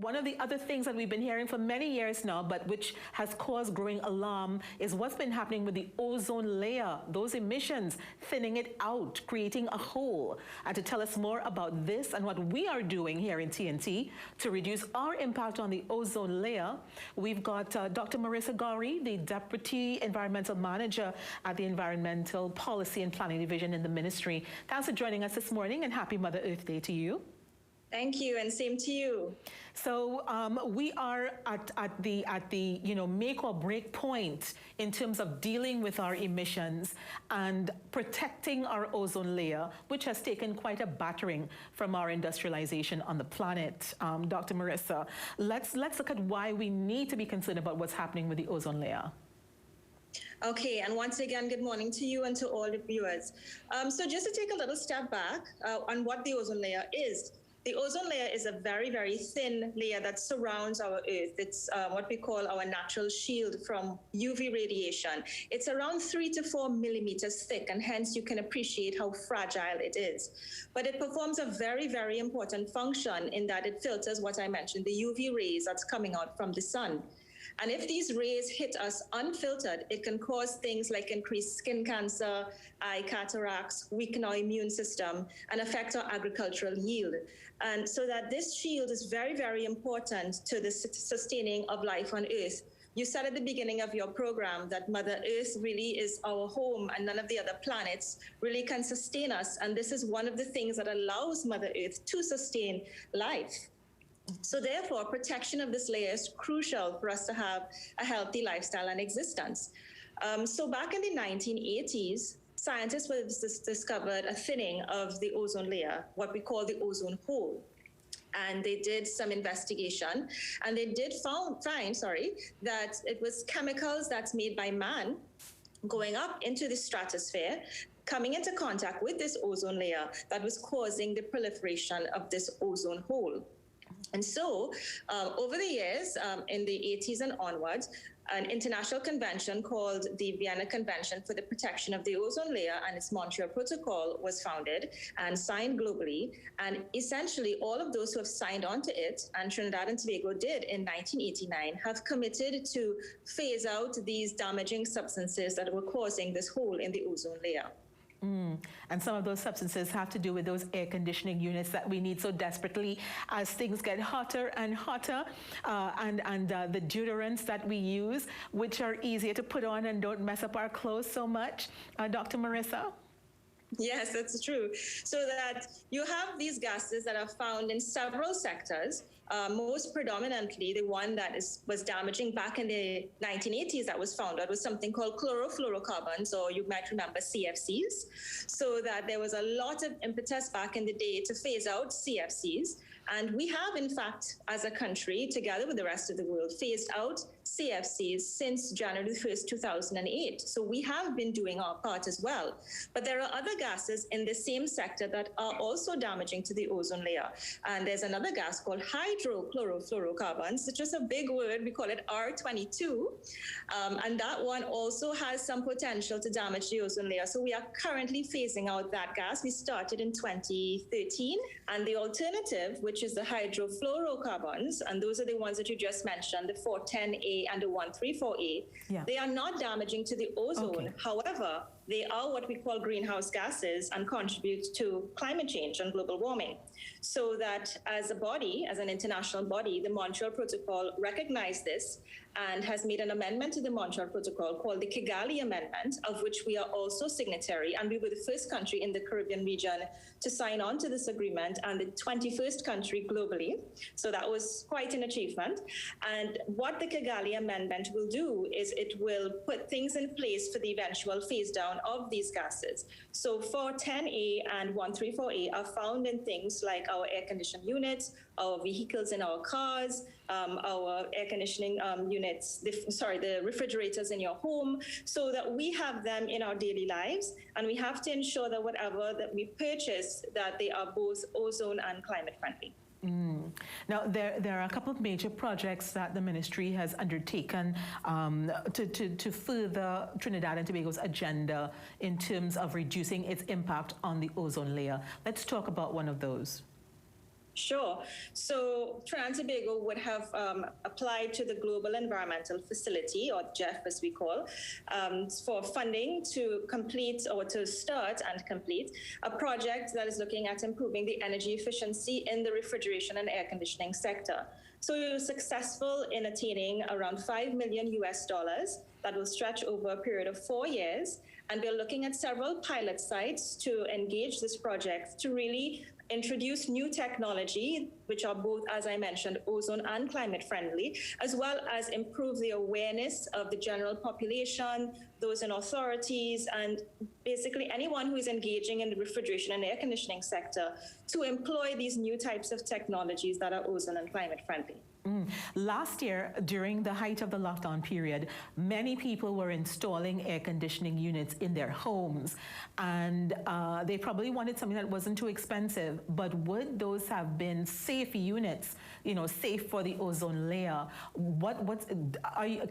One of the other things that we've been hearing for many years now, but which has caused growing alarm, is what's been happening with the ozone layer, those emissions, thinning it out, creating a hole. And to tell us more about this and what we are doing here in TNT to reduce our impact on the ozone layer, we've got Dr. Marissa Gowrie, the Deputy Environmental Manager at the Environmental Policy and Planning Division in the Ministry. Thanks for joining us this morning, and happy Mother Earth Day to you. Thank you, and same to you. So we are at the make or break point in terms of dealing with our emissions and protecting our ozone layer, which has taken quite a battering from our industrialization on the planet. Dr. Marissa, let's look at why we need to be concerned about what's happening with the ozone layer. Okay, and once again, good morning to you and to all the viewers. So just to take a little step back on what the ozone layer is. The ozone layer is a very, very thin layer that surrounds our Earth. It's what we call our natural shield from UV radiation. It's around 3 to 4 millimeters thick, and hence you can appreciate how fragile it is. But it performs a very, very important function in that it filters what I mentioned, the UV rays that's coming out from the sun. And if these rays hit us unfiltered, it can cause things like increased skin cancer, eye cataracts, weaken our immune system, and affect our agricultural yield. And so that this shield is very, very important to the sustaining of life on Earth. You said at the beginning of your program that Mother Earth really is our home, and none of the other planets really can sustain us. And this is one of the things that allows Mother Earth to sustain life. So therefore, protection of this layer is crucial for us to have a healthy lifestyle and existence. So back in the 1980s, scientists discovered a thinning of the ozone layer, what we call the ozone hole. And they did some investigation, and they did find that it was chemicals that's made by man going up into the stratosphere, coming into contact with this ozone layer that was causing the proliferation of this ozone hole. And so over the years, in the 80s and onwards, an international convention called the Vienna Convention for the Protection of the Ozone Layer and its Montreal Protocol was founded and signed globally. And essentially all of those who have signed on to it, and Trinidad and Tobago did in 1989, have committed to phase out these damaging substances that were causing this hole in the ozone layer. And some of those substances have to do with those air conditioning units that we need so desperately as things get hotter and hotter, and the deodorants that we use, which are easier to put on and don't mess up our clothes so much. Dr. Marissa? Yes, that's true. So that you have these gases that are found in several sectors, most predominantly the one that was damaging back in the 1980s that was found out was something called chlorofluorocarbons, or you might remember CFCs. So that there was a lot of impetus back in the day to phase out CFCs. And we have, in fact, as a country, together with the rest of the world, phased out CFCs since January 1st, 2008. So we have been doing our part as well. But there are other gases in the same sector that are also damaging to the ozone layer. And there's another gas called hydrochlorofluorocarbons. It's just a big word. We call it R22. And that one also has some potential to damage the ozone layer. So we are currently phasing out that gas. We started in 2013. And the alternative, which is the hydrofluorocarbons, and those are the ones that you just mentioned, the 410A and the 134A, they are not damaging to the ozone. Okay. However, they are what we call greenhouse gases and contribute to climate change and global warming. So that as a body, as an international body, the Montreal Protocol recognized this and has made an amendment to the Montreal Protocol called the Kigali Amendment, of which we are also signatory. And we were the first country in the Caribbean region to sign on to this agreement, and the 21st country globally. So that was quite an achievement. And what the Kigali Amendment will do is it will put things in place for the eventual phase down of these gases. So 410A and 134A are found in things like our air conditioning units, our vehicles in our cars, our air conditioning units, the refrigerators in your home, so that we have them in our daily lives. And we have to ensure that whatever that we purchase, that they are both ozone and climate friendly. Now, there are a couple of major projects that the ministry has undertaken to further Trinidad and Tobago's agenda in terms of reducing its impact on the ozone layer. Let's talk about one of those. Sure. So Trinidad and Tobago would have applied to the Global Environmental Facility, or GEF as we call, for funding to complete or to start and complete a project that is looking at improving the energy efficiency in the refrigeration and air conditioning sector. So we were successful in attaining around $5 million that will stretch over a period of 4 years. And we're looking at several pilot sites to engage this project to really introduce new technology, which are both, as I mentioned, ozone and climate friendly, as well as improve the awareness of the general population, those in authorities, and basically anyone who is engaging in the refrigeration and air conditioning sector to employ these new types of technologies that are ozone and climate friendly. Last year, during the height of the lockdown period, many people were installing air conditioning units in their homes, and they probably wanted something that wasn't too expensive. But would those have been safe units, safe for the ozone layer?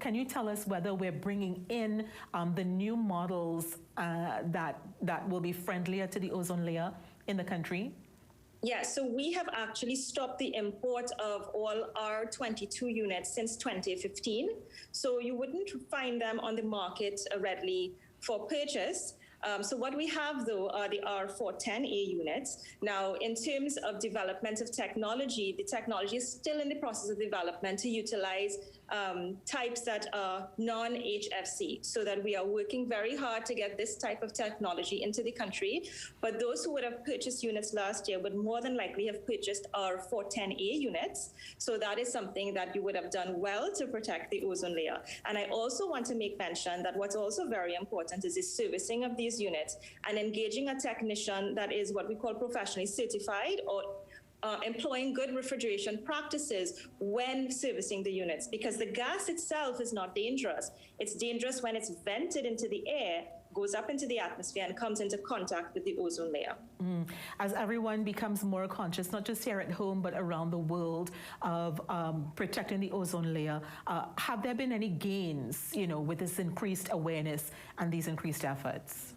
Can you tell us whether we're bringing in the new models that will be friendlier to the ozone layer in the country? Yeah, so we have actually stopped the import of all our 22 units since 2015. So you wouldn't find them on the market readily for purchase. So what we have, though, are the R410A units. Now, in terms of development of technology, the technology is still in the process of development to utilize types that are non-HFC, so that we are working very hard to get this type of technology into the country. But those who would have purchased units last year would more than likely have purchased our 410A units. So that is something that you would have done well to protect the ozone layer. And I also want to make mention that what's also very important is the servicing of these units and engaging a technician that is what we call professionally certified, or employing good refrigeration practices when servicing the units, because the gas itself is not dangerous. It's dangerous when it's vented into the air, goes up into the atmosphere, and comes into contact with the ozone layer. As everyone becomes more conscious, not just here at home, but around the world, of protecting the ozone layer, have there been any gains, with this increased awareness and these increased efforts?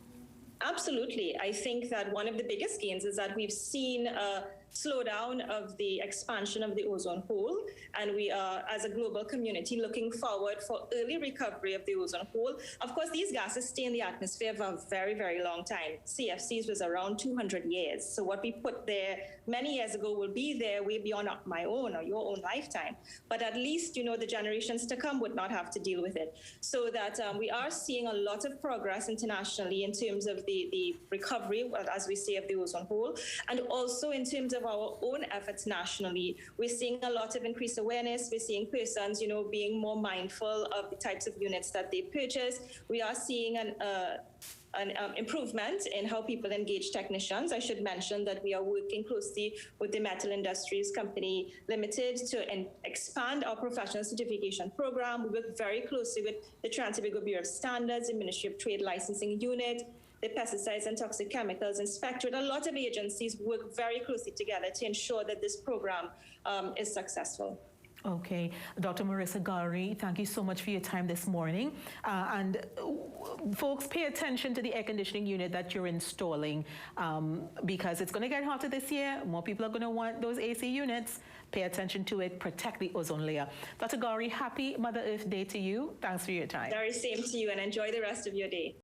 Absolutely. I think that one of the biggest gains is that we've seen a slowdown of the expansion of the ozone hole, and we are, as a global community, looking forward for early recovery of the ozone hole. Of course, these gases stay in the atmosphere for a very, very long time. CFCs was around 200 years. So what we put there many years ago will be there way beyond my own or your own lifetime. But at least, the generations to come would not have to deal with it. So that we are seeing a lot of progress internationally in terms of the recovery, as we say, of the ozone hole, and also in terms of our own efforts nationally. We're seeing a lot of increased awareness. We're seeing persons, being more mindful of the types of units that they purchase. We are seeing an improvement in how people engage technicians. I should mention that we are working closely with the Metal Industries Company Limited to expand our professional certification program. We work very closely with the Trinidad and Tobago Bureau of Standards, the Ministry of Trade Licensing Unit, the Pesticides and Toxic Chemicals Inspectorate. A lot of agencies work very closely together to ensure that this program is successful. Okay. Dr. Marissa Gowrie, thank you so much for your time this morning. And folks, pay attention to the air conditioning unit that you're installing, because it's going to get hotter this year. More people are going to want those AC units. Pay attention to it. Protect the ozone layer. Dr. Gowrie, happy Mother Earth Day to you. Thanks for your time. Very same to you, and enjoy the rest of your day.